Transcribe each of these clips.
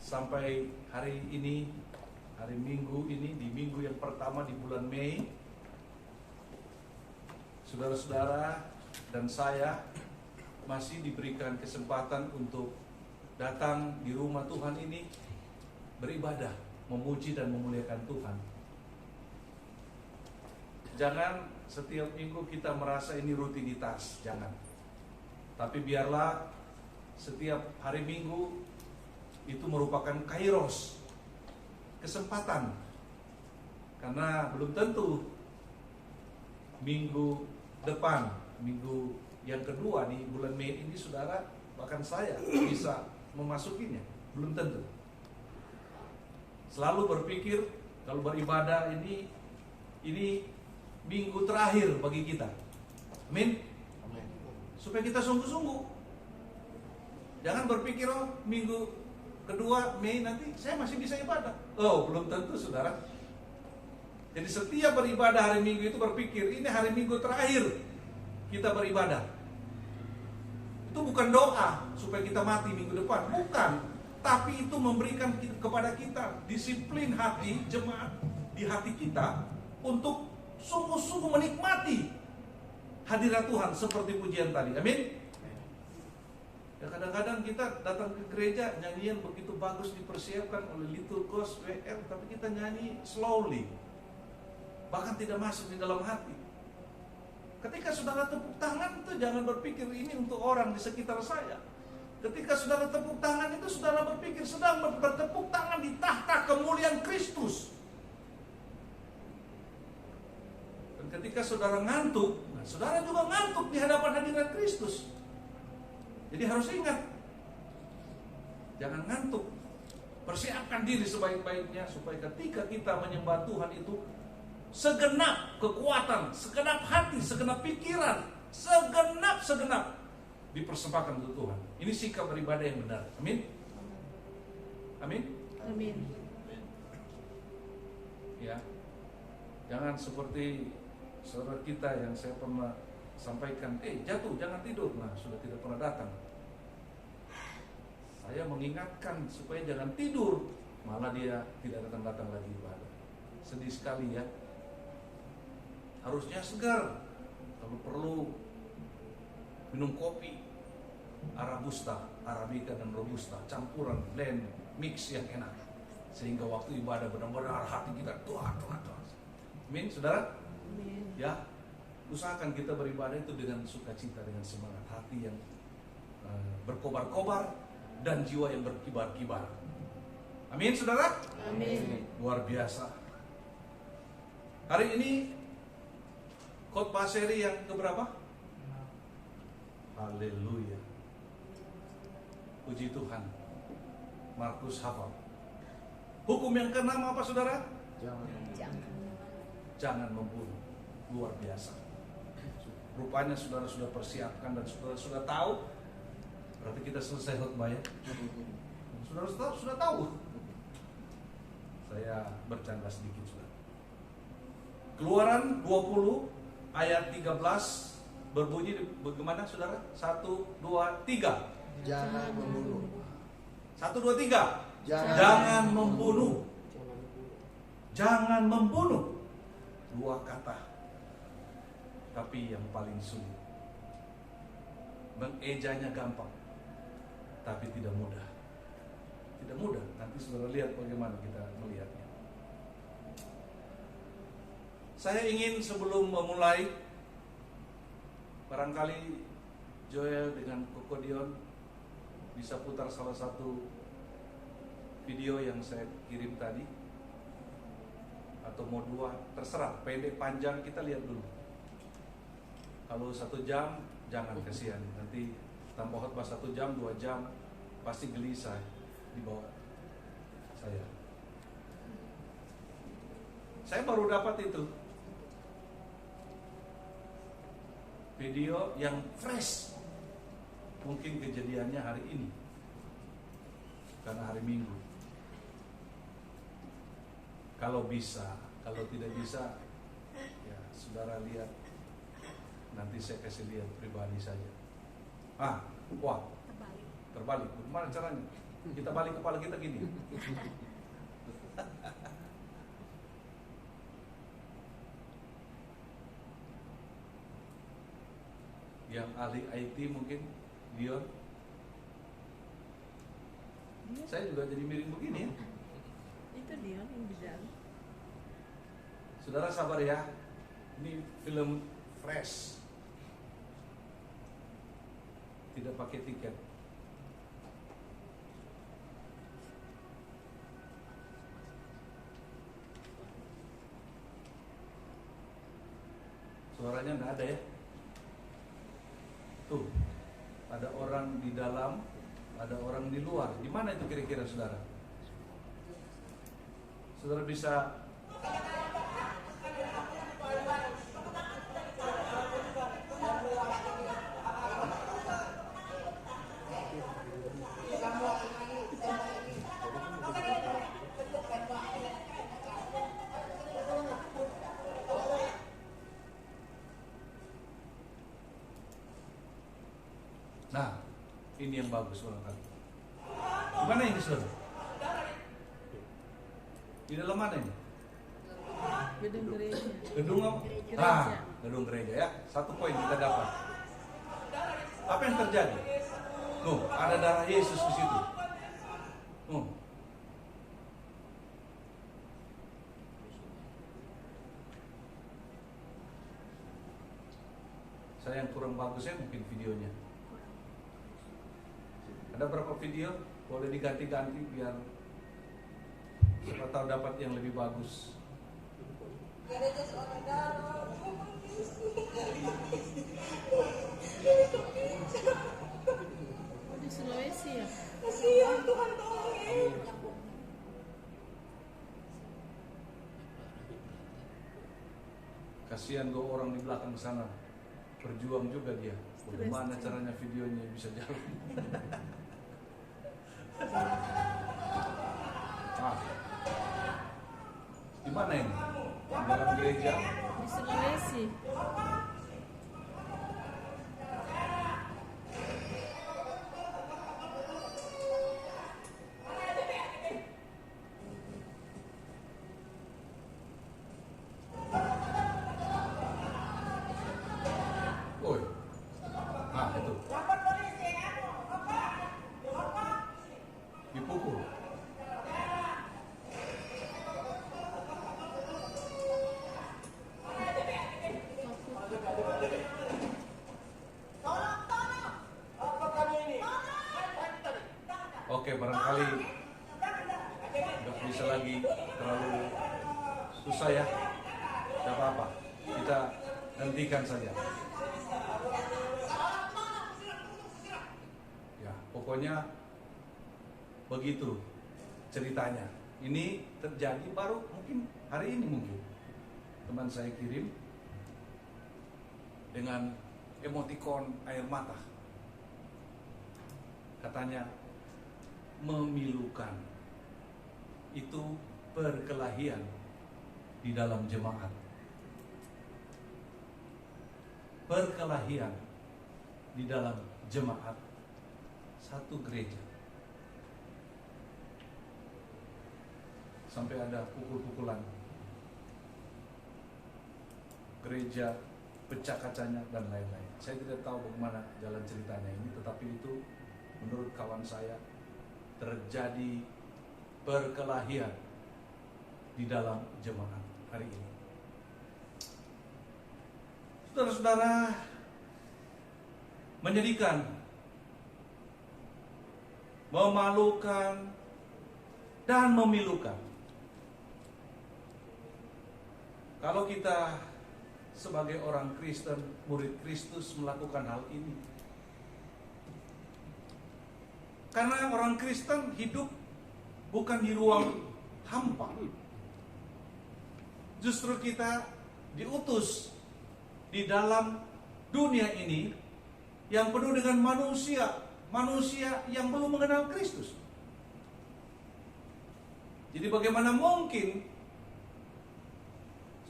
sampai hari ini, hari Minggu ini, di minggu yang pertama di bulan Mei, saudara-saudara dan saya masih diberikan kesempatan untuk datang di rumah Tuhan ini beribadah, memuji dan memuliakan Tuhan. Jangan setiap minggu kita merasa ini rutinitas, jangan. Tapi biarlah setiap hari Minggu itu merupakan kairos, kesempatan. Karena belum tentu minggu depan, minggu yang kedua di bulan Mei ini saudara, bahkan saya bisa memasukinya, belum tentu. Selalu berpikir kalau beribadah ini minggu terakhir bagi kita. Amin. Supaya kita sungguh-sungguh. Jangan berpikir minggu kedua Mei nanti saya masih bisa ibadah. Belum tentu saudara. Jadi setiap beribadah hari Minggu itu berpikir ini hari Minggu terakhir kita beribadah. Itu bukan doa supaya kita mati minggu depan, bukan. Tapi itu memberikan kepada kita disiplin hati jemaat di hati kita untuk sungguh-sungguh menikmati hadirat Tuhan seperti pujian tadi. Amin. Ya, kadang-kadang kita datang ke gereja, nyanyian begitu bagus dipersiapkan oleh liturgos WR, tapi kita nyanyi slowly, bahkan tidak masuk di dalam hati. Ketika saudara tepuk tangan itu jangan berpikir ini untuk orang di sekitar saya. Ketika saudara tepuk tangan itu saudara berpikir sedang bertepuk tangan di tahta kemuliaan Kristus. Ketika saudara ngantuk, saudara juga ngantuk di hadapan hadirat Kristus. Jadi harus ingat, jangan ngantuk. Persiapkan diri sebaik-baiknya supaya ketika kita menyembah Tuhan itu segenap kekuatan, segenap hati, segenap pikiran, segenap dipersembahkan untuk Tuhan. Ini sikap beribadah yang benar. Amin. Amin. Amin. Ya, jangan seperti saudara kita yang saya pernah sampaikan, jatuh, jangan tidur. Nah, sudah tidak pernah datang. Saya mengingatkan supaya jangan tidur, malah dia tidak datang lagi ibadah. Sedih sekali ya. Harusnya segar. Kalau perlu minum kopi Arabusta, Arabica dan Robusta, campuran blend mix yang enak, sehingga waktu ibadah benar-benar hati kita tuah. Amin, saudara. Amin. Ya, usahakan kita beribadah itu dengan sukacita, dengan semangat hati yang berkobar-kobar dan jiwa yang berkibar-kibar. Amin, saudara. Amin. Luar biasa. Hari ini khotbah seri yang keberapa? Haleluya. Puji Tuhan. Markus hafal. Hukum yang keenam apa saudara? Jangan membunuh. Luar biasa. Rupanya saudara sudah persiapkan dan saudara sudah tahu. Berarti kita selesai khotbah ya. Saudara sudah tahu. Saya bercanda sedikit saudara. Keluaran 20 ayat 13 berbunyi bagaimana saudara? 1, 2, 3. Jangan membunuh. 1, 2, 3. Jangan membunuh. Jangan membunuh. 2 kata. Tapi yang paling sulit. Mengejanya gampang, tapi tidak mudah. Tidak mudah. Nanti saudara lihat bagaimana kita melihatnya. Saya ingin sebelum memulai, barangkali Joel dengan Koko Dion bisa putar salah satu video yang saya kirim tadi, atau mau 2, terserah, pendek panjang kita lihat dulu. Kalau 1 jam jangan, kasihan, nanti tambah khotbah 1 jam 2 jam pasti gelisah di bawah saya. Saya baru dapat itu video yang fresh. Mungkin kejadiannya hari ini karena hari Minggu. Kalau bisa, kalau tidak bisa ya saudara lihat, nanti saya kasih lihat pribadi saja. Wah, terbalik. Bagaimana caranya? Kita balik kepala kita gini. Yang ahli IT mungkin, Dion. Saya juga jadi miring begini ya. Itu dia yang di dalam. Saudara sabar ya. Ini film fresh. Tidak pakai tiket. Suaranya nggak ada ya. Tuh, ada orang di dalam, ada orang di luar. Di mana itu kira-kira saudara? Saudara bisa Nah, ini yang bagus barangkali. Gimana ini saudara? Di dalam mana ini? Gedung gereja. Gedung apa? Gereja. Ah, gedung gereja ya. Satu poin kita dapat. Apa yang terjadi? Nuh, ada darah Yesus di situ. Nuh. Saya yang kurang bagus ya mungkin videonya. Ada berapa video? Boleh diganti-ganti biar siapa tahu dapat yang lebih bagus. Oh, di Sulawesi ya? Kasihan Tuhan, tolongin. Kasihan dua orang di belakang sana. Berjuang juga dia. Bagaimana caranya videonya bisa jalan? Ah. Di mana ini? Di dalam gereja? Di Sulawesi. Oi. Nah, itu. Dipukul. Oke, barangkali nggak bisa lagi terlalu susah ya. Tidak apa-apa, kita hentikan saja. Ya, pokoknya begitu ceritanya. Ini terjadi baru mungkin hari ini mungkin. Teman saya kirim dengan emotikon air mata. Katanya memilukan. Itu perkelahian di dalam jemaat. Perkelahian di dalam jemaat satu gereja. Sampai ada pukul-pukulan. Gereja pecah kacanya dan lain-lain. Saya tidak tahu bagaimana jalan ceritanya ini, tetapi itu menurut kawan saya terjadi perkelahian di dalam jemaat hari ini. Saudara-saudara, menyedihkan, memalukan, dan memilukan. Kalau kita sebagai orang Kristen, murid Kristus melakukan hal ini. Karena orang Kristen hidup bukan di ruang hampa. Justru kita diutus di dalam dunia ini yang penuh dengan manusia yang belum mengenal Kristus. Jadi bagaimana mungkin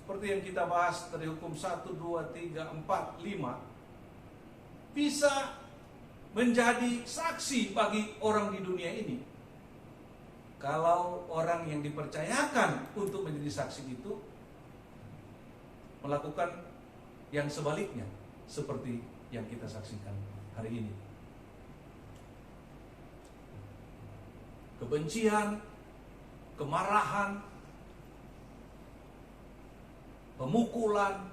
seperti yang kita bahas dari hukum 1, 2, 3, 4, 5 bisa menjadi saksi bagi orang di dunia ini kalau orang yang dipercayakan untuk menjadi saksi itu melakukan yang sebaliknya seperti yang kita saksikan hari ini. Kebencian, kemarahan, pemukulan,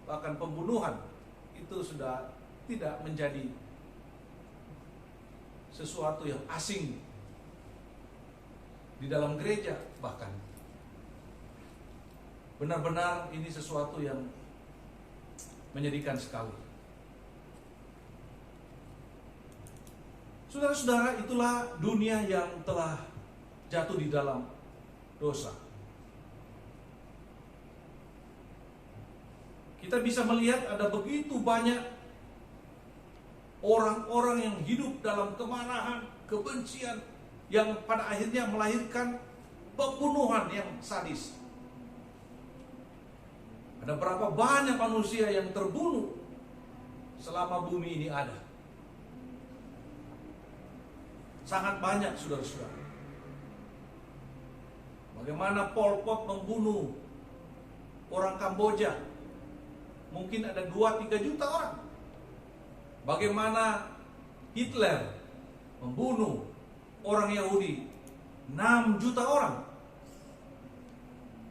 bahkan pembunuhan itu sudah tidak menjadi sesuatu yang asing di dalam gereja, bahkan benar-benar ini sesuatu yang menyedihkan sekali. Saudara-saudara, itulah dunia yang telah jatuh di dalam dosa. Kita bisa melihat ada begitu banyak orang-orang yang hidup dalam kemarahan, kebencian, yang pada akhirnya melahirkan pembunuhan yang sadis. Ada berapa banyak manusia yang terbunuh selama bumi ini ada? Sangat banyak, saudara-saudara. Bagaimana Pol Pot membunuh orang Kamboja? Mungkin ada 2-3 juta orang. Bagaimana Hitler membunuh orang Yahudi 6 juta orang.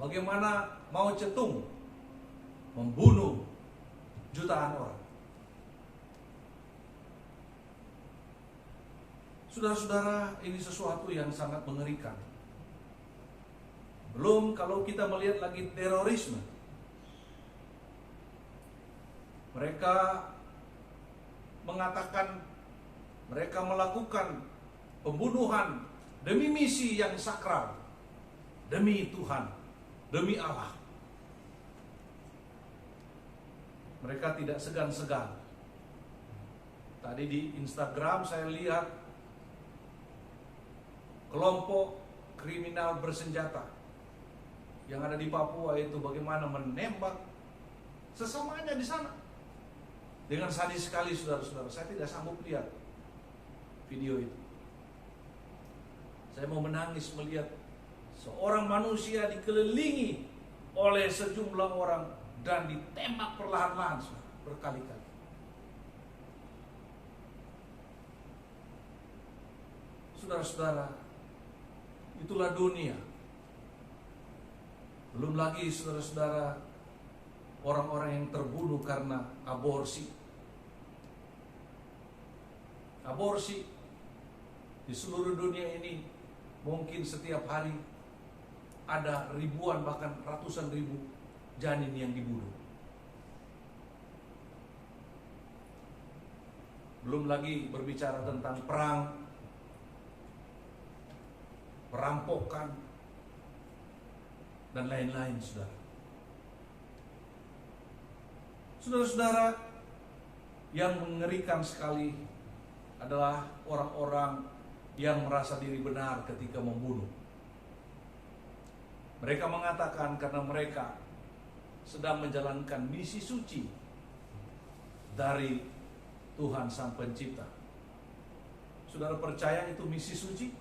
Bagaimana Mao Zedong membunuh jutaan orang. Saudara-saudara, ini sesuatu yang sangat mengerikan. Belum kalau kita melihat lagi terorisme. Mereka mengatakan mereka melakukan pembunuhan demi misi yang sakral, demi Tuhan, demi Allah. Mereka tidak segan-segan. Tadi di Instagram saya lihat kelompok kriminal bersenjata yang ada di Papua itu bagaimana menembak sesamanya di sana dengan sadis sekali, saudara-saudara. Saya tidak sanggup lihat video itu. Saya mau menangis melihat seorang manusia dikelilingi oleh sejumlah orang dan ditembak perlahan-lahan berkali-kali. Saudara-saudara, itulah dunia. Belum lagi, saudara-saudara, orang-orang yang terbunuh karena aborsi. Aborsi di seluruh dunia ini mungkin setiap hari ada ribuan bahkan ratusan ribu janin yang dibunuh. Belum lagi berbicara tentang perang, perampokan, dan lain-lain, saudara. Saudara-saudara, yang mengerikan sekali adalah orang-orang yang merasa diri benar ketika membunuh. Mereka mengatakan karena mereka sedang menjalankan misi suci dari Tuhan Sang Pencipta. Saudara percaya itu misi suci?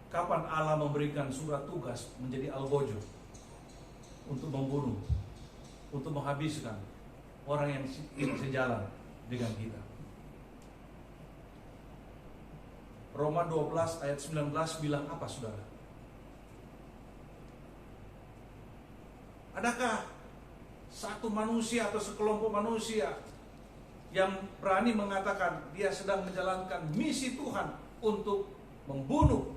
Kapan Allah memberikan surat tugas menjadi algojo untuk membunuh, untuk menghabiskan orang yang tidak sejalan dengan kita? Roma 12 ayat 19 bilang apa, saudara? Adakah satu manusia atau sekelompok manusia yang berani mengatakan dia sedang menjalankan misi Tuhan untuk membunuh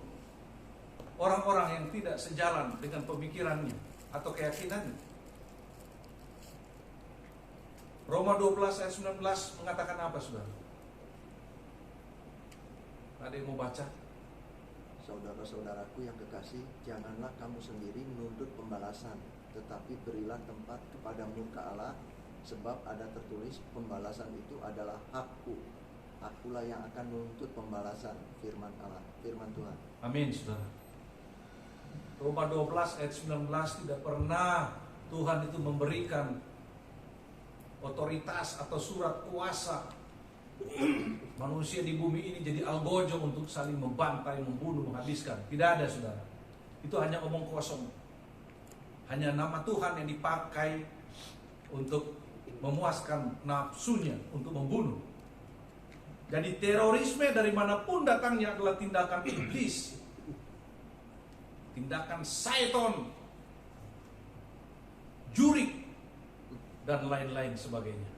orang-orang yang tidak sejalan dengan pemikirannya atau keyakinannya? Roma 12 ayat 19 mengatakan apa, saudara? Ada yang mau baca? Saudara-saudaraku yang kekasih, janganlah kamu sendiri menuntut pembalasan, tetapi berilah tempat kepada murka Allah, sebab ada tertulis, pembalasan itu adalah hakku. Akulah yang akan menuntut pembalasan, firman Allah, firman Tuhan. Amin, saudara. Roma 12 ayat 19, tidak pernah Tuhan itu memberikan otoritas atau surat kuasa manusia di bumi ini jadi algojo untuk saling membantai, membunuh, menghabiskan. Tidak ada, saudara. Itu hanya omong kosong. Hanya nama Tuhan yang dipakai untuk memuaskan nafsunya untuk membunuh. Jadi terorisme dari manapun datangnya adalah tindakan iblis, tindakan syaitan, jurik, dan lain-lain sebagainya.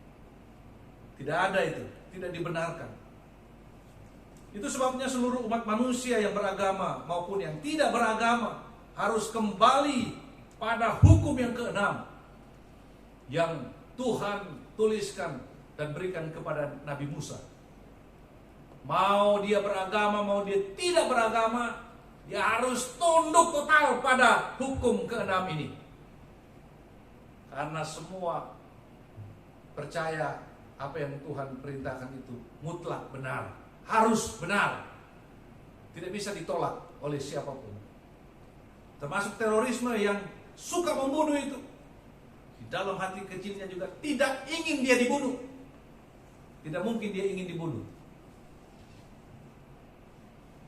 Tidak ada itu, tidak dibenarkan. Itu sebabnya seluruh umat manusia yang beragama maupun yang tidak beragama harus kembali pada hukum yang keenam yang Tuhan tuliskan dan berikan kepada Nabi Musa. Mau dia beragama, mau dia tidak beragama, dia harus tunduk total pada hukum keenam ini. Karena semua percaya apa yang Tuhan perintahkan itu mutlak benar, harus benar, tidak bisa ditolak oleh siapapun. Termasuk terorisme yang suka membunuh itu, di dalam hati kecilnya juga tidak ingin dia dibunuh. Tidak mungkin dia ingin dibunuh.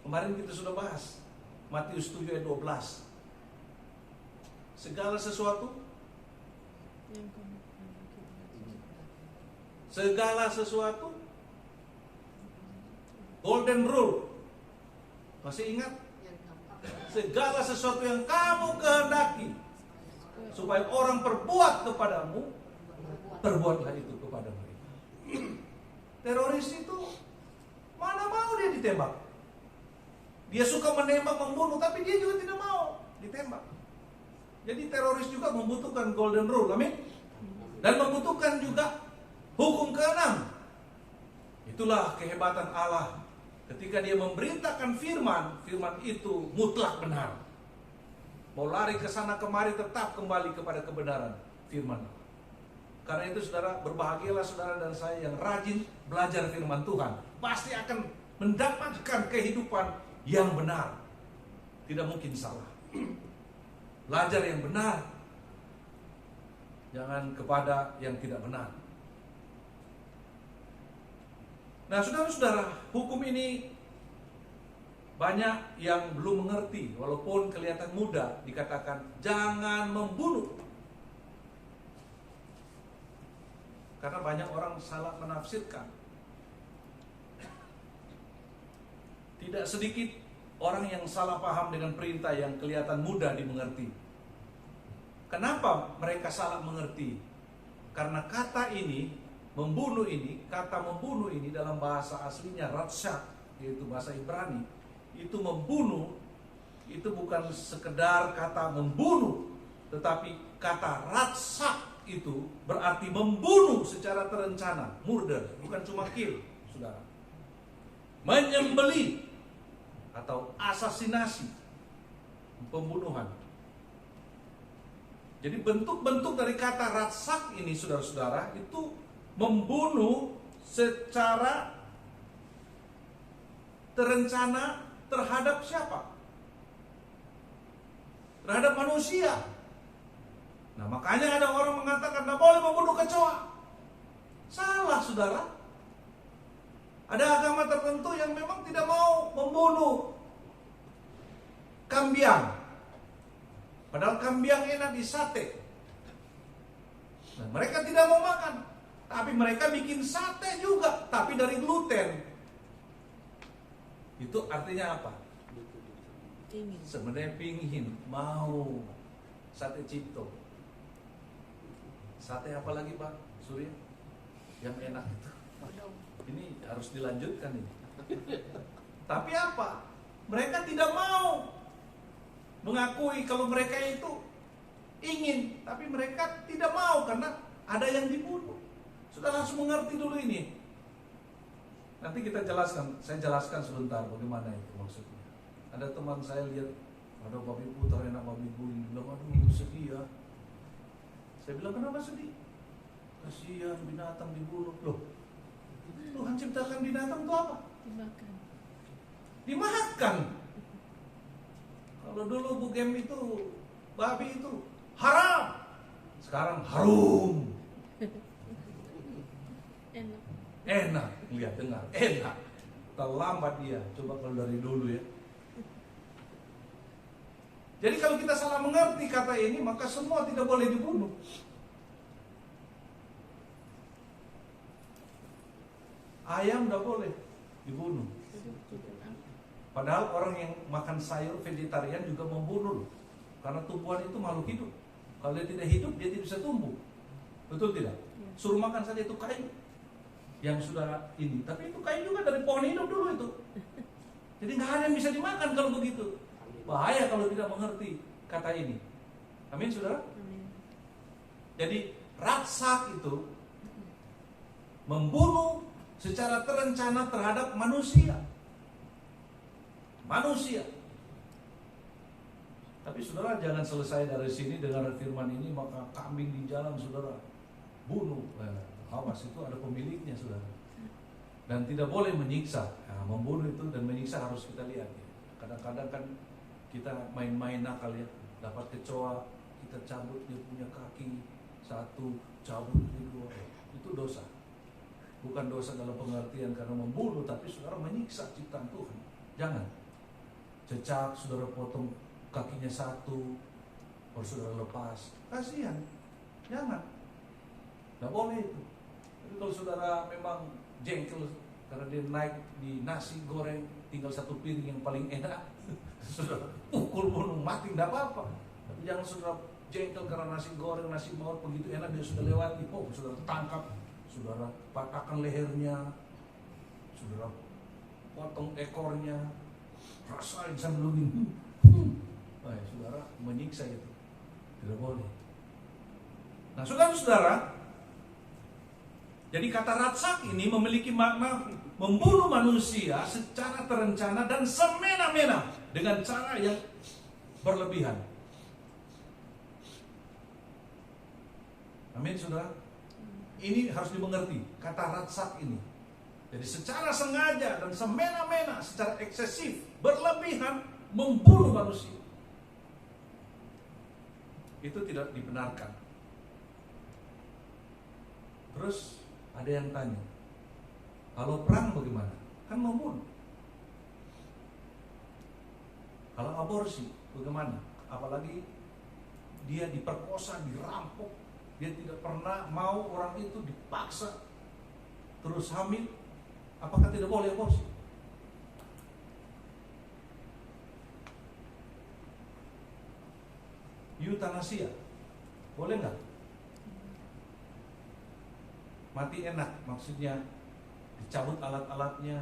Kemarin kita sudah bahas Matius 7 ayat 12. Segala sesuatu golden rule. Masih ingat? Segala sesuatu yang kamu kehendaki supaya orang perbuat kepadamu, perbuatlah itu kepada mereka. Teroris itu mana mau dia ditembak? Dia suka menembak, membunuh, tapi dia juga tidak mau ditembak. Jadi teroris juga membutuhkan golden rule, amin? Dan membutuhkan juga hukum keenam. Itulah kehebatan Allah. Ketika dia memerintahkan firman, firman itu mutlak benar. Mau lari ke sana kemari tetap kembali kepada kebenaran firman. Karena itu saudara, berbahagialah saudara dan saya yang rajin belajar firman Tuhan. Pasti akan mendapatkan kehidupan yang benar. Tidak mungkin salah. Belajar yang benar, jangan kepada yang tidak benar. Nah, saudara-saudara, hukum ini banyak yang belum mengerti. Walaupun kelihatan mudah, dikatakan jangan membunuh. Karena banyak orang salah menafsirkan. Tidak sedikit orang yang salah paham dengan perintah yang kelihatan mudah dimengerti. Kenapa mereka salah mengerti? Karena kata ini, membunuh ini, kata membunuh ini dalam bahasa aslinya ratsyak, yaitu bahasa Ibrani. Itu membunuh, itu bukan sekedar kata membunuh, tetapi kata ratsyak itu berarti membunuh secara terencana, murder, bukan cuma kill, saudara. Menyembelih atau asasinasi, pembunuhan. Jadi bentuk-bentuk dari kata ratsyak ini, saudara-saudara, itu membunuh secara terencana terhadap siapa? Terhadap manusia. Nah, makanya ada orang mengatakan tidak boleh membunuh kecoa. Salah, saudara. Ada agama tertentu yang memang tidak mau membunuh kambiang. Padahal kambiang enak di sate. Nah, mereka tidak mau makan. Tapi mereka bikin sate juga, tapi dari gluten. Itu artinya apa? Sebenarnya pingin, mau sate cipto. Sate apa lagi Pak Surya? Yang enak itu. Ini harus dilanjutkan ini. Tapi apa? Mereka tidak mau mengakui kalau mereka itu ingin, tapi mereka tidak mau karena ada yang dibunuh. Sudah langsung mengerti dulu ini. Nanti kita jelaskan, saya jelaskan sebentar bagaimana itu maksudnya. Ada teman saya lihat ada babi ibu, terenak babi ibu, bilang aduh sedih ya. Saya bilang kenapa sedih? Kasihan binatang dibunuh. Loh, Tuhan ciptakan binatang itu apa? Dimakan. Dimakan. Kalau dulu bugem itu, babi itu haram. Sekarang harum. Enak. Enak, lihat, dengar, enak. Terlambat dia, coba kalau dari dulu ya. Jadi kalau kita salah mengerti kata ini, maka semua tidak boleh dibunuh. Ayam tidak boleh dibunuh. Padahal orang yang makan sayur vegetarian juga membunuh loh. Karena tumbuhan itu makhluk hidup. Kalau dia tidak hidup, dia tidak bisa tumbuh. Betul tidak? Suruh makan saja itu kayu yang sudah ini. Tapi itu kayu juga dari pohon hidup dulu itu. Jadi nggak ada yang bisa dimakan kalau begitu. Bahaya kalau tidak mengerti kata ini. Amin, saudara? Amin. Jadi Ratsak itu membunuh secara terencana terhadap manusia. Manusia. Tapi saudara jangan selesai dari sini dengar firman ini maka kambing di jalan saudara bunuh. Awas, itu ada pemiliknya saudara. Dan tidak boleh menyiksa. Nah, membunuh itu dan menyiksa harus kita lihat. Ya. Kadang-kadang kan kita main-main nakal ya. Dapat kecoa, kita cabut dia punya kaki satu, cabut kedua. Itu dosa. Bukan dosa dalam pengertian karena membunuh, tapi saudara menyiksa ciptaan Tuhan. Jangan. Cecak, saudara potong kakinya satu, baru saudara lepas. Kasihan. Jangan. Tidak boleh itu. Tapi kalau saudara memang jengkel karena dia naik di nasi goreng tinggal satu piring yang paling enak, saudara pukul bunuh mati tidak apa-apa. Tapi jangan saudara jengkel karena nasi goreng, nasi mawar begitu enak dia sudah lewati, saudara tangkap, saudara patahkan lehernya, saudara potong ekornya, rasain sambil begini. Saudara menyiksa itu tidak boleh. Nah, saudara-saudara, jadi kata Ratsak ini memiliki makna membunuh manusia secara terencana dan semena-mena dengan cara yang berlebihan. Amin, saudara. Ini harus dimengerti kata Ratsak ini. Jadi secara sengaja dan semena-mena, secara eksesif, berlebihan membunuh manusia. Itu tidak dibenarkan. Terus ada yang tanya, kalau perang bagaimana? Kan membunuh. Kalau aborsi bagaimana? Apalagi dia diperkosa, dirampok, dia tidak pernah mau orang itu dipaksa terus hamil. Apakah tidak boleh aborsi? Eutanasia boleh nggak? Mati enak, maksudnya dicabut alat-alatnya.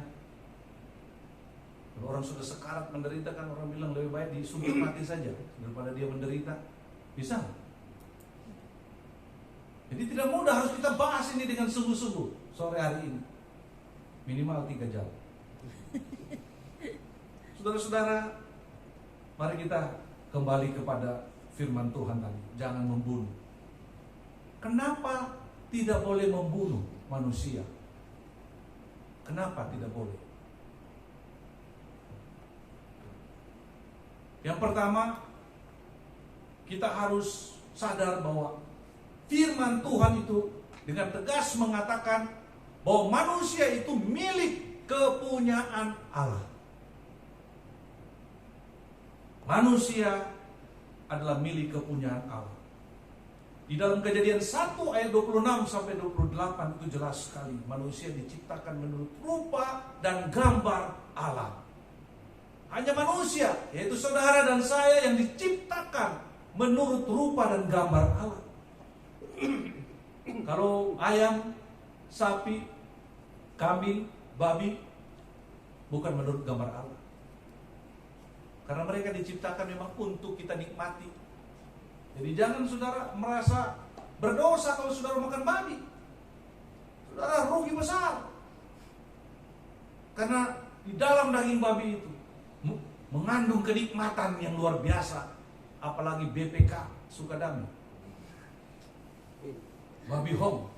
Kalau orang sudah sekarat menderita kan orang bilang lebih baik disungkit mati saja daripada dia menderita. Bisa? Jadi tidak mudah, harus kita bahas ini dengan sungguh-sungguh sore hari ini. Minimal 3 jam. Saudara-saudara, mari kita kembali kepada firman Tuhan tadi. Jangan membunuh. Kenapa tidak boleh membunuh manusia? Kenapa tidak boleh? Yang pertama, kita harus sadar bahwa firman Tuhan itu dengan tegas mengatakan bahwa manusia itu milik kepunyaan Allah. Manusia adalah milik kepunyaan Allah. Di dalam Kejadian 1 ayat 26 sampai 28 itu jelas sekali, manusia diciptakan menurut rupa dan gambar Allah. Hanya manusia, yaitu saudara dan saya, yang diciptakan menurut rupa dan gambar Allah. Kalau ayam, sapi, kambing, babi, bukan menurut gambar Allah. Karena mereka diciptakan memang untuk kita nikmati. Jadi jangan saudara merasa berdosa kalau saudara makan babi. Saudara rugi besar. Karena di dalam daging babi itu mengandung kenikmatan yang luar biasa. Apalagi BPK, Sukadami, babi hong.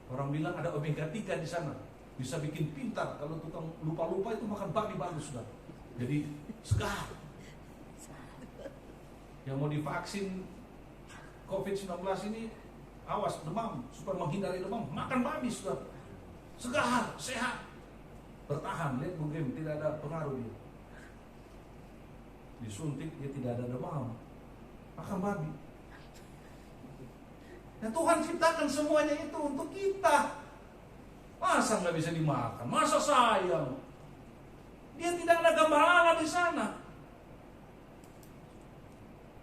Orang bilang ada omega 3 di sana. Bisa bikin pintar. Kalau tukang lupa-lupa itu makan babi bagus sudah. Jadi segar. Yang mau divaksin COVID-19 ini awas demam, supaya menghindari demam, makan babi sudah. Segar, sehat, bertahan. Lihat Bung Gem, tidak ada pengaruh dia. Disuntik dia tidak ada demam, makan babi. Nah, Tuhan ciptakan semuanya itu untuk kita. Masa nggak bisa dimakan? Masa sayang? Dia tidak ada gambar Allah di sana.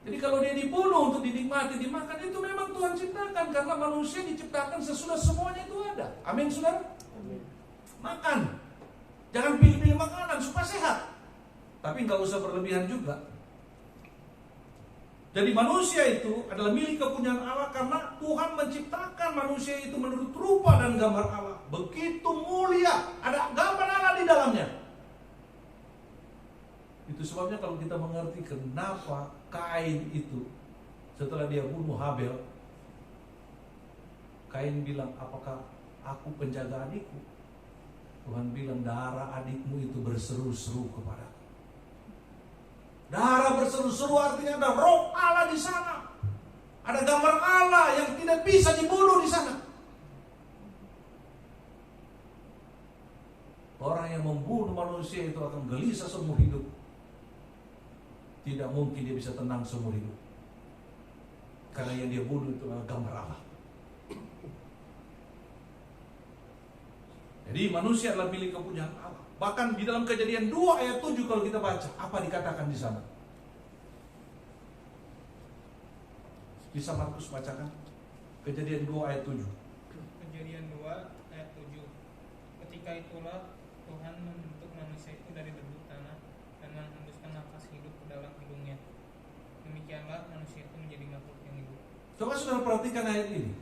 Jadi kalau dia dibunuh untuk dinikmati, dimakan, itu memang Tuhan ciptakan. Karena manusia diciptakan sesudah semuanya itu ada. Amin, saudara? Amin. Makan. Jangan pilih-pilih makanan supaya sehat. Tapi nggak usah berlebihan juga. Jadi manusia itu adalah milik kepunyaan Allah karena Tuhan menciptakan manusia itu menurut rupa dan gambar Allah. Begitu mulia, ada gambar Allah di dalamnya. Itu sebabnya kalau kita mengerti kenapa Kain itu setelah dia bunuh Habel, Kain bilang, apakah aku penjaga adikku? Tuhan bilang, darah adikmu itu berseru-seru kepadaku. Darah berseru-seru artinya ada roh Allah di sana. Ada gambar Allah yang tidak bisa dibunuh di sana. Orang yang membunuh manusia itu akan gelisah seumur hidup. Tidak mungkin dia bisa tenang seumur hidup. Karena yang dia bunuh itu adalah gambar Allah. Jadi manusia adalah milik kepunyaan Allah. Bahkan di dalam Kejadian 2 ayat 7 kalau kita baca, apa dikatakan di sana? Bisa Markus bacakan? Kejadian 2 ayat 7. Kejadian 2 ayat 7. Ketika itulah Tuhan membentuk manusia itu dari debu tanah dan menghembuskan nafas hidup ke dalam hidungnya. Demikianlah manusia itu menjadi makhluk yang hidup. Coba saudara perhatikan ayat ini.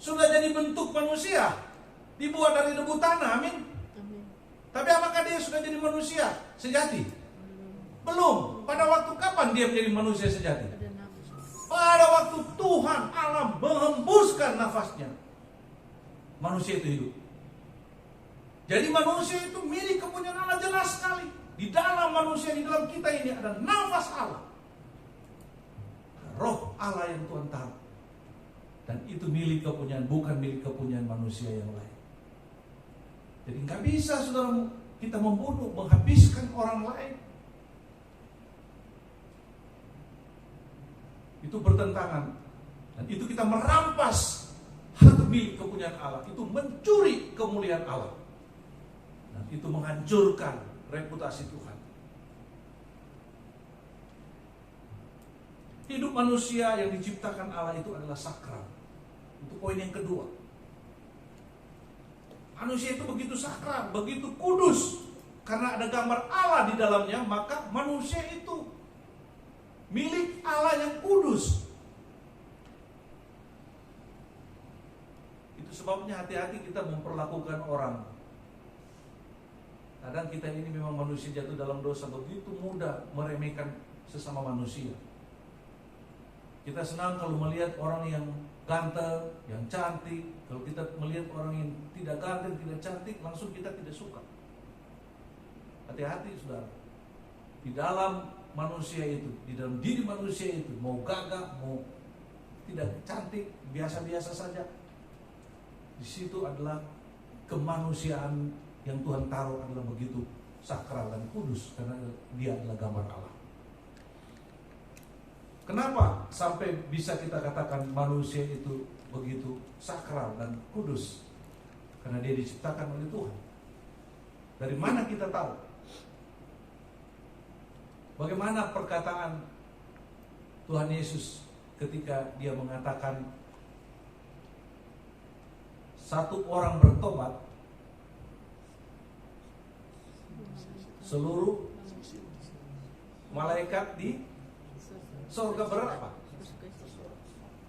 Sudah jadi bentuk manusia, dibuat dari debu tanah, amin. Amin. Tapi apakah dia sudah jadi manusia sejati? Belum. Pada waktu kapan dia menjadi manusia sejati? Ada nafas. Pada waktu Tuhan Allah menghembuskan nafasnya, manusia itu hidup. Jadi manusia itu milik kepunyaan Allah jelas sekali. Di dalam manusia, di dalam kita ini ada nafas Allah, roh Allah yang Tuhan taruh. Dan itu milik kepunyaan, bukan milik kepunyaan manusia yang lain. Jadi nggak bisa saudara kita membunuh, menghabiskan orang lain. Itu bertentangan. Dan itu kita merampas harta milik kepunyaan Allah. Itu mencuri kemuliaan Allah. Dan itu menghancurkan reputasi Tuhan. Hidup manusia yang diciptakan Allah itu adalah sakral. Itu poin yang kedua. Manusia itu begitu sakral, begitu kudus. Karena ada gambar Allah di dalamnya, maka manusia itu milik Allah yang kudus. Itu sebabnya hati-hati kita memperlakukan orang. Kadang kita ini memang manusia jatuh dalam dosa, begitu mudah meremehkan sesama manusia. Kita senang kalau melihat orang yang ganteng, yang cantik. Kalau kita melihat orang yang tidak ganteng, tidak cantik, langsung kita tidak suka. Hati-hati saudara. Di dalam manusia itu, di dalam diri manusia itu, mau gagah, mau tidak cantik, biasa-biasa saja, di situ adalah kemanusiaan yang Tuhan taruh adalah begitu sakral dan kudus, karena dia adalah gambar Allah. Kenapa sampai bisa kita katakan manusia itu begitu sakral dan kudus? Karena dia diciptakan oleh Tuhan. Dari mana kita tahu? Bagaimana perkataan Tuhan Yesus ketika dia mengatakan satu orang bertobat, seluruh malaikat di surga berapa?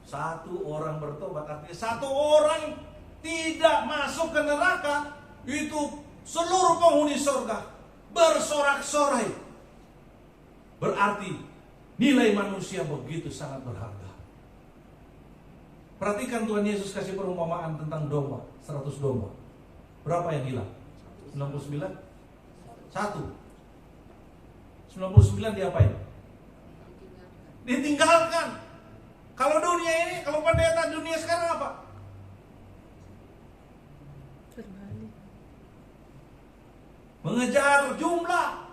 Satu orang bertobat, artinya satu orang tidak masuk ke neraka, itu seluruh penghuni surga bersorak-sorai. Berarti nilai manusia begitu sangat berharga. Perhatikan Tuhan Yesus kasih perumpamaan tentang domba, 100 domba. Berapa yang hilang? 99? 1. 99 diapain? Ditinggalkan. Kalau dunia ini, kalau pendeta dunia sekarang apa? Terbalik. Mengejar jumlah.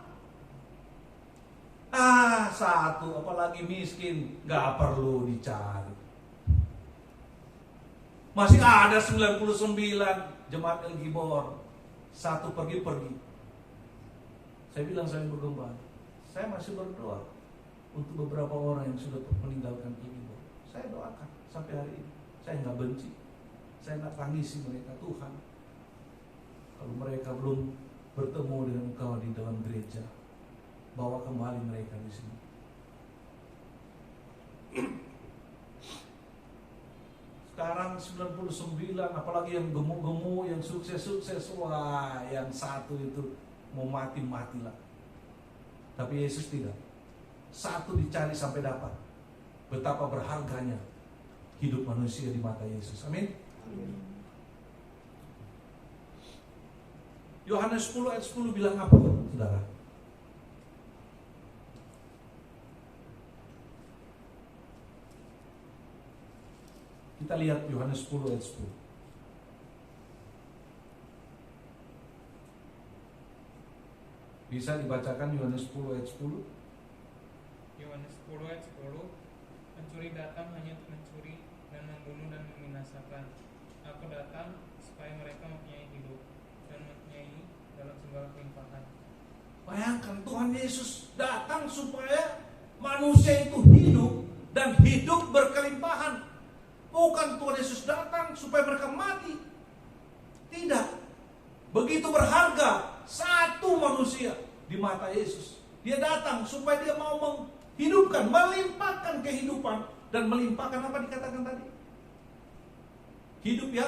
Satu, apalagi miskin, gak perlu dicari. Masih ada 99 jemaat El Gibor. Satu pergi-pergi. Saya bilang saya bergembala, saya masih berdoa untuk beberapa orang yang sudah meninggalkan El Gibor. Saya doakan sampai hari ini. Saya nggak benci, saya nggak tangisi mereka. Tuhan, kalau mereka belum bertemu dengan Engkau di dalam gereja, bawa kembali mereka di sini. Sekarang 99, apalagi yang gemuk-gemuk, yang sukses-sukses, wah, yang satu itu mau mati-matilah. Tapi Yesus tidak. Satu dicari sampai dapat. Betapa berharganya hidup manusia di mata Yesus. Amin. Yohanes 10 ayat 10 bilang apa, saudara? Kita lihat Yohanes 10 ayat 10. Bisa dibacakan Yohanes 10 ayat 10? Yohanes 10 ayat 10, pencuri datang hanya untuk mencuri dan membunuh dan membinasakan. Aku datang supaya mereka mempunyai hidup dan mempunyai dalam segala kelimpahan. Bayangkan, Tuhan Yesus datang supaya manusia itu hidup dan hidup berkelimpahan. Bukan Tuhan Yesus datang supaya mereka mati. Tidak. Begitu berharga satu manusia di mata Yesus. Dia datang supaya dia mau menghidupkan, melimpahkan kehidupan. Dan melimpahkan apa dikatakan tadi? Hidup ya?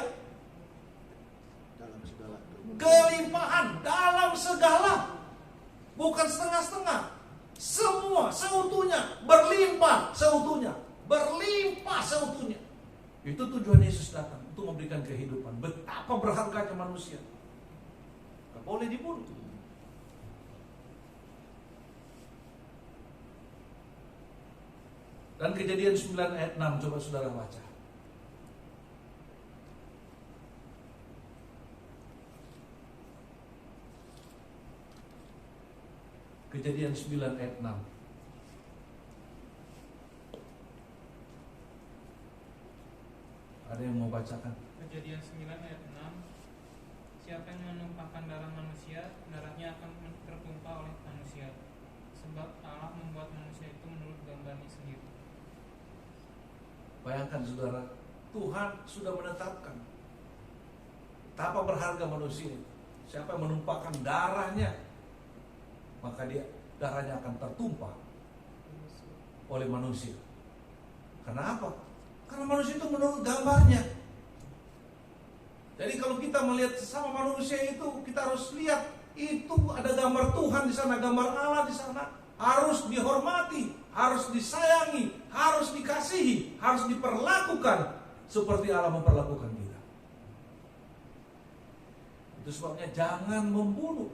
Dalam segala Kelimpahan dalam segala. Bukan setengah-setengah. Semua seutuhnya, berlimpah seutuhnya. Berlimpah seutuhnya. Itu tujuan Yesus datang, untuk memberikan kehidupan. Betapa berharganya manusia. Gak boleh dibunuh. Dan Kejadian 9 ayat 6, coba saudara baca. Kejadian 9 ayat 6. Ada yang mau bacakan? Kejadian 9 ayat 6, siapa yang menumpahkan darah manusia, darahnya akan tertumpah oleh manusia, sebab Allah membuat manusia itu menurut gambarnya sendiri. Bayangkan saudara, Tuhan sudah menetapkan betapa berharga manusia. Siapa yang menumpahkan darahnya, maka darahnya akan tertumpah oleh manusia. Karena apa? Karena manusia itu menurut gambarnya. Jadi kalau kita melihat sesama manusia itu, kita harus lihat itu ada gambar Tuhan di sana, gambar Allah di sana. Harus dihormati, harus disayangi, harus dikasihi, harus diperlakukan seperti Allah memperlakukan kita. Itu sebabnya jangan membunuh.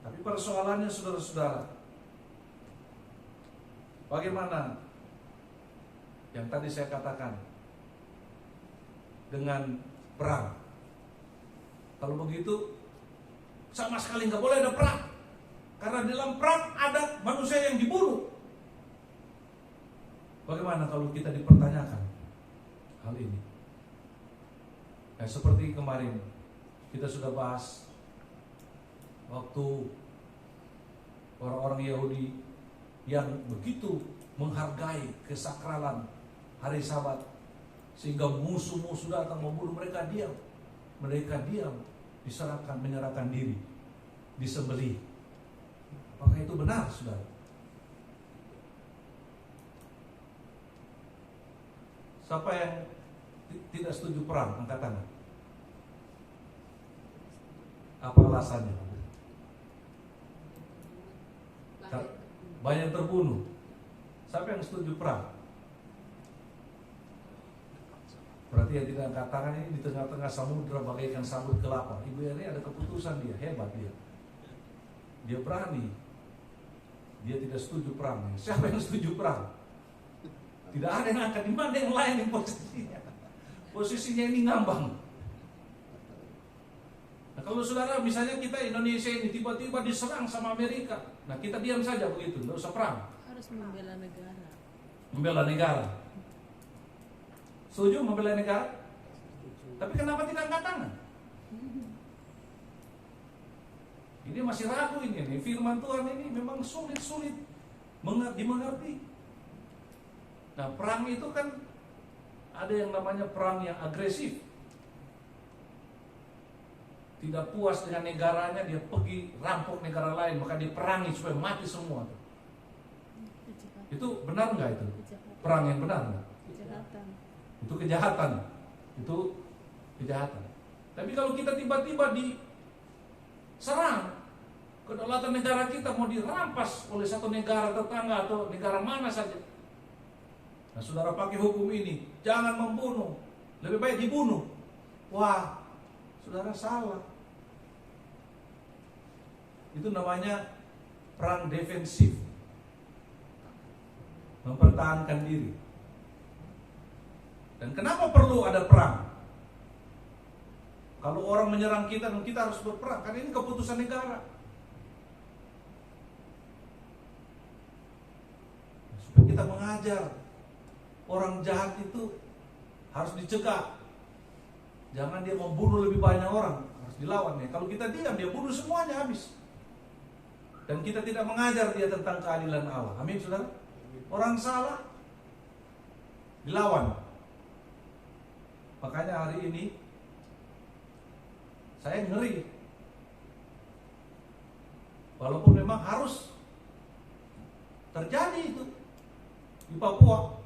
Tapi persoalannya saudara-saudara, bagaimana yang tadi saya katakan dengan perang? Kalau begitu sama sekali nggak boleh ada perang, karena dalam perang ada manusia yang dibunuh. Bagaimana kalau kita dipertanyakan hal ini? Seperti kemarin kita sudah bahas waktu orang-orang Yahudi yang begitu menghargai kesakralan hari Sabat, sehingga musuh-musuh datang membunuh mereka, diam. Mereka diam, menyerahkan diri, disembelih. Apakah itu benar, saudara? Siapa yang tidak setuju perang, angkat tangan. Apa alasannya? Banyak terbunuh. Siapa yang setuju perang? Berarti yang tidak angkat tangan ini di tengah-tengah samudera bagaikan sabut kelapa. Ibu ini ada keputusan dia, hebat dia. Dia berani Dia tidak setuju perang. Siapa yang setuju perang? Tidak ada yang angkat. Di mana yang lain yang posisinya? Posisinya ini ngambang. Nah, kalau saudara misalnya kita Indonesia ini tiba-tiba diserang sama Amerika, nah kita diam saja begitu, tidak usah perang. Harus membela negara. Membela negara. Setuju membela negara? Tapi kenapa tidak angkat tangan? Ini masih ragu ini. Firman Tuhan ini memang sulit dimengerti. Nah, perang itu kan ada yang namanya perang yang agresif. Tidak puas dengan negaranya, dia pergi rampok negara lain, maka dia perangi supaya mati semua. Kejahatan. Itu benar nggak itu? Kejahatan. Perang yang benar nggak? Kejahatan. Itu kejahatan. Itu kejahatan. Tapi kalau kita tiba-tiba diserang, kedaulatan negara kita mau dirampas oleh satu negara tetangga atau negara mana saja. Nah, saudara pakai hukum ini, jangan membunuh, lebih baik dibunuh. Wah, saudara salah. Itu namanya perang defensif, mempertahankan diri. Dan kenapa perlu ada perang? Kalau orang menyerang kita dan kita harus berperang, karena ini keputusan negara. Supaya kita mengajar orang jahat itu harus dicegah. Jangan dia membunuh lebih banyak orang, harus dilawan ya. Kalau kita diam, dia bunuh semuanya habis. Dan kita tidak mengajar dia tentang keadilan Allah. Amin, saudara. Orang salah dilawan. Makanya hari ini saya ngeri. Walaupun memang harus terjadi itu di Papua.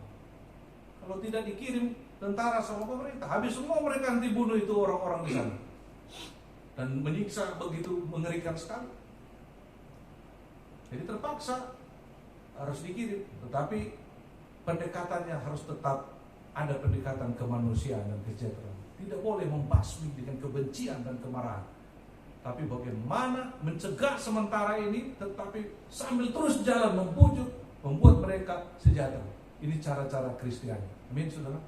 Kalau tidak dikirim tentara sama pemerintah, habis semua mereka nanti bunuh itu orang-orang di sana. Dan menyiksa begitu mengerikan sekali. Jadi terpaksa harus dikirim. Tetapi pendekatannya harus tetap ada pendekatan kemanusiaan dan kesejahteraan. Tidak boleh membasmi dengan kebencian dan kemarahan. Tapi bagaimana mencegah sementara ini, tetapi sambil terus jalan membujuk, membuat mereka sejahtera. Ini cara-cara Kristiani. Amin, saudara.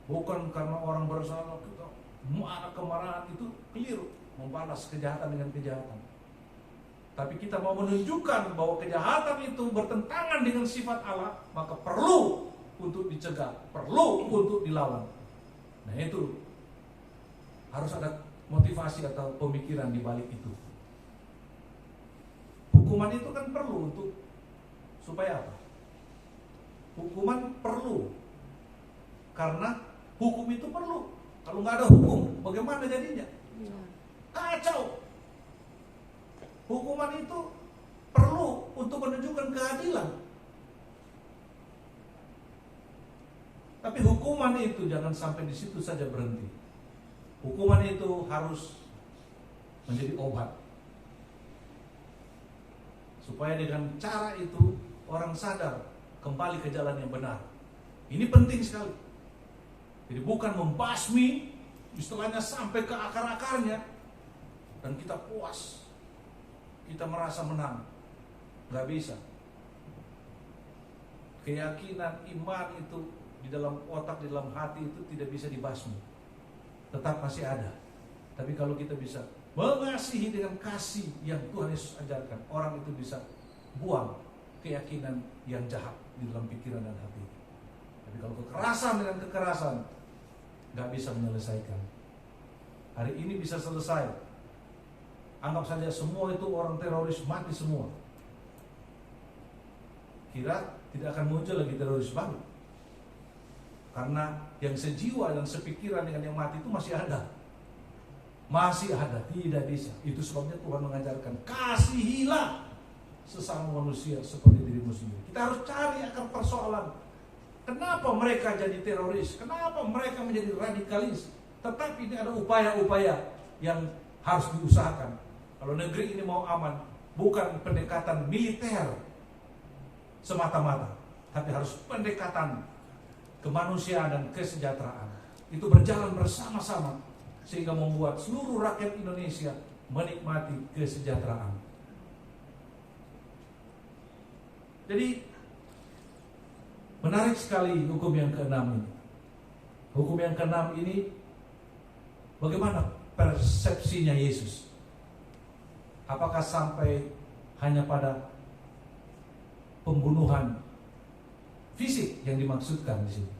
Bukan karena orang bersalah kita marah, kemarahan itu keliru, membalas kejahatan dengan kejahatan. Tapi kita mau menunjukkan bahwa kejahatan itu bertentangan dengan sifat Allah, maka perlu untuk dicegah, perlu untuk dilawan. Nah, itu harus ada motivasi atau pemikiran di balik itu. Hukuman itu kan perlu untuk supaya apa? Hukuman perlu karena hukum itu perlu. Kalau nggak ada hukum, bagaimana jadinya? Kacau. Hukuman itu perlu untuk menunjukkan keadilan. Tapi hukuman itu jangan sampai di situ saja berhenti. Hukuman itu harus menjadi obat. Supaya dengan cara itu orang sadar kembali ke jalan yang benar. Ini penting sekali. Jadi bukan membasmi, istilahnya sampai ke akar-akarnya, dan kita puas, kita merasa menang. Gak bisa. Keyakinan iman itu di dalam otak, di dalam hati itu tidak bisa dibasmi. Tetap masih ada. Tapi kalau kita bisa mengasihi dengan kasih yang Tuhan Yesus ajarkan, orang itu bisa buang keyakinan yang jahat di dalam pikiran dan hati. Tapi kalau kekerasan dengan kekerasan gak bisa menyelesaikan. Hari ini bisa selesai. Anggap saja semua itu orang teroris mati semua. Kira tidak akan muncul lagi teroris baru. Karena yang sejiwa dan sepikiran dengan yang mati itu masih ada. Masih ada, tidak bisa. Itu sebabnya Tuhan mengajarkan, kasihilah sesama manusia seperti dirimu sendiri. Kita harus cari akar persoalan. Kenapa mereka jadi teroris? Kenapa mereka menjadi radikalis? Tetapi ini ada upaya-upaya yang harus diusahakan. Kalau negeri ini mau aman, bukan pendekatan militer semata-mata, tapi harus pendekatan kemanusiaan dan kesejahteraan. Itu berjalan bersama-sama sehingga membuat seluruh rakyat Indonesia menikmati kesejahteraan. Jadi menarik sekali hukum yang keenam ini. Hukum yang keenam ini bagaimana persepsinya Yesus? Apakah sampai hanya pada pembunuhan fisik yang dimaksudkan di sini?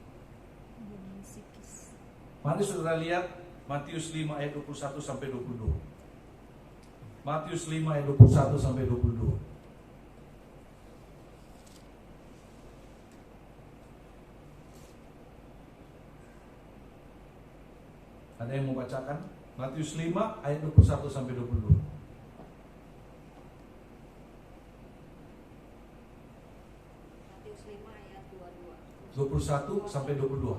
Pembunuhan psikis. Mari saudara lihat Matius 5 ayat 21 sampai 22. Matius 5 ayat 21 sampai 22. Ada yang mau bacakan? Matius 5 ayat 21 sampai 22. Matius 5 ayat 22. 21 sampai 22.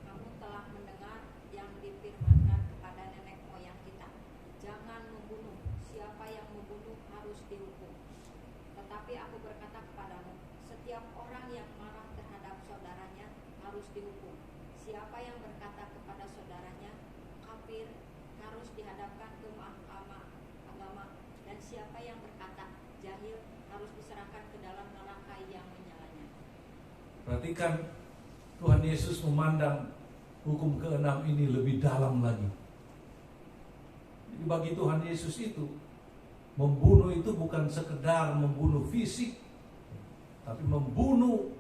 Kamu telah mendengar yang difirmankan kepada nenek moyang kita, jangan membunuh. Siapa yang membunuh harus dihukum. Tetapi aku berkata kepadamu, setiap orang yang marah terhadap saudaranya harus dihukum. Siapa yang berkata kepada saudaranya kafir harus dihadapkan ke mahkamah agama, dan siapa yang berkata jahil harus diserahkan ke dalam neraka yang menyalanya. Perhatikan, Tuhan Yesus memandang hukum keenam ini lebih dalam lagi. Jadi bagi Tuhan Yesus itu, membunuh itu bukan sekedar membunuh fisik, tapi membunuh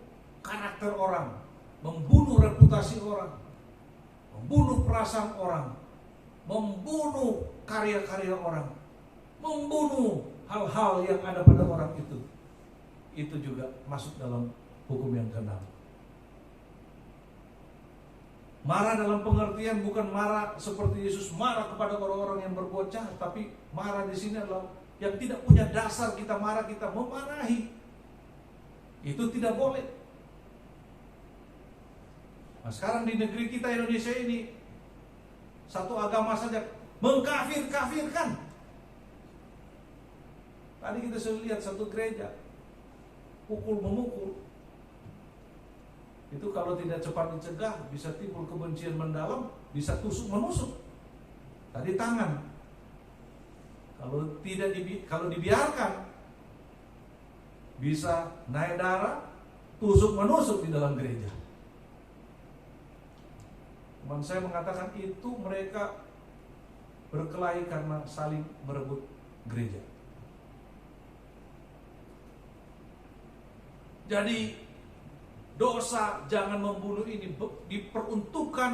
karakter orang, membunuh reputasi orang, membunuh perasaan orang, membunuh karya-karya orang, membunuh hal-hal yang ada pada orang itu. Itu juga masuk dalam hukum yang keenam. Marah dalam pengertian bukan marah seperti Yesus marah kepada orang-orang yang berbuat jahat, tapi marah di sini adalah yang tidak punya dasar. Kita marah, kita memarahi. Itu tidak boleh. Nah, sekarang di negeri kita Indonesia ini, satu agama saja mengkafir-kafirkan. Tadi kita sudah lihat satu gereja pukul-memukul. Itu kalau tidak cepat dicegah bisa timbul kebencian mendalam, bisa tusuk-menusuk. Tadi tangan. Kalau dibiarkan bisa naik darah, tusuk-menusuk di dalam gereja. Teman saya mengatakan itu mereka berkelahi karena saling merebut gereja. Jadi dosa jangan membunuh ini diperuntukkan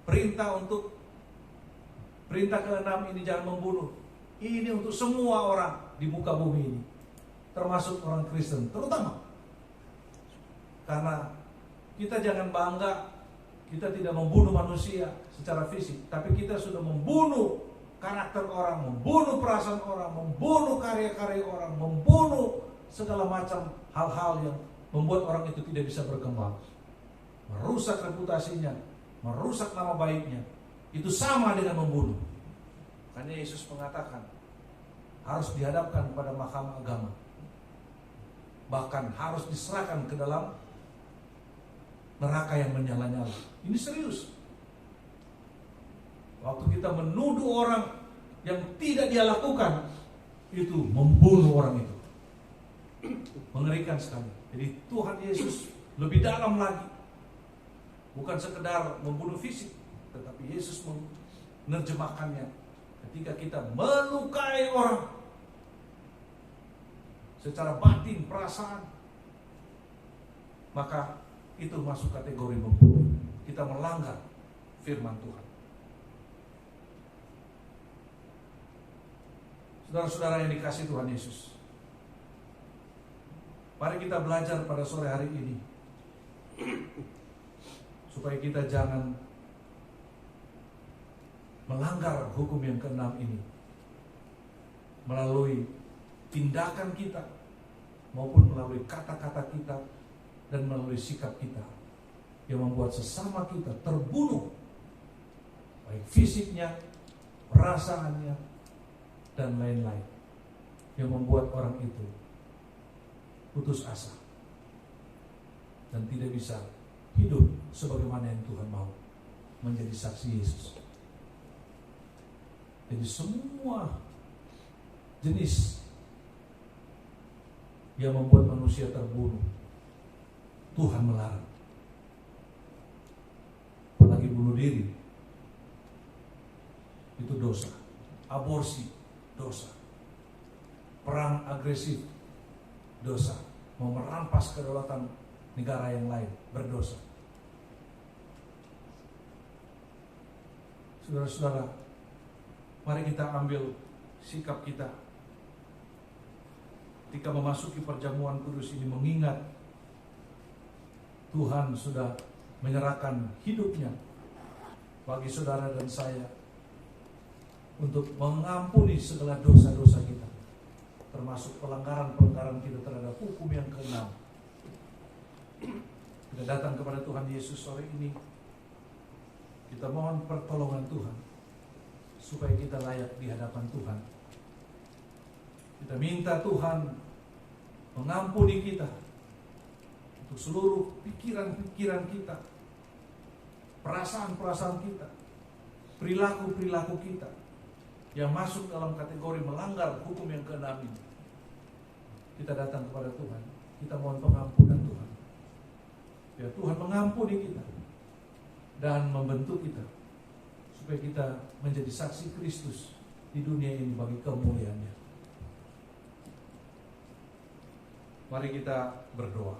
perintah ke-6 ini, jangan membunuh. Ini untuk semua orang di muka bumi ini, termasuk orang Kristen terutama. Karena kita jangan bangga kita tidak membunuh manusia secara fisik, tapi kita sudah membunuh karakter orang, membunuh perasaan orang, membunuh karya-karya orang, membunuh segala macam hal-hal yang membuat orang itu tidak bisa berkembang, merusak reputasinya, merusak nama baiknya. Itu sama dengan membunuh. Makanya Yesus mengatakan harus dihadapkan kepada mahkamah agama, bahkan harus diserahkan ke dalam neraka yang menyala-nyala. Ini serius. Waktu kita menuduh orang yang tidak dia lakukan, itu membunuh orang itu. Mengerikan sekali. Jadi Tuhan Yesus lebih dalam lagi. Bukan sekedar membunuh fisik, tetapi Yesus menerjemahkannya ketika kita melukai orang secara batin, perasaan, maka itu masuk kategori membunuh. Kita melanggar firman Tuhan. Saudara-saudara yang dikasihi Tuhan Yesus, mari kita belajar pada sore hari ini supaya kita jangan melanggar hukum yang ke-6 ini melalui tindakan kita maupun melalui kata-kata kita dan melalui sikap kita yang membuat sesama kita terbunuh, baik fisiknya, perasaannya, dan lain-lain, yang membuat orang itu putus asa dan tidak bisa hidup sebagaimana yang Tuhan mau, menjadi saksi Yesus. Jadi semua jenis yang membuat manusia terbunuh. Tuhan melarang. Apalagi bunuh diri, itu dosa. Aborsi, dosa. Perang agresif, dosa. Mau merampas kedaulatan negara yang lain, berdosa. Saudara-saudara, mari kita ambil sikap kita ketika memasuki perjamuan kudus ini, mengingat Tuhan sudah menyerahkan hidupnya bagi saudara dan saya untuk mengampuni segala dosa-dosa kita, termasuk pelanggaran-pelanggaran kita terhadap hukum yang keenam. Kita datang kepada Tuhan Yesus sore ini, kita mohon pertolongan Tuhan supaya kita layak di hadapan Tuhan. Kita minta Tuhan mengampuni kita untuk seluruh pikiran-pikiran kita, perasaan-perasaan kita, perilaku-perilaku kita yang masuk dalam kategori melanggar hukum yang keenam ini. Kita datang kepada Tuhan, kita mohon pengampunan Tuhan. Biar Tuhan mengampuni kita dan membentuk kita supaya kita menjadi saksi Kristus di dunia ini bagi kemuliaan-Nya. Mari kita berdoa.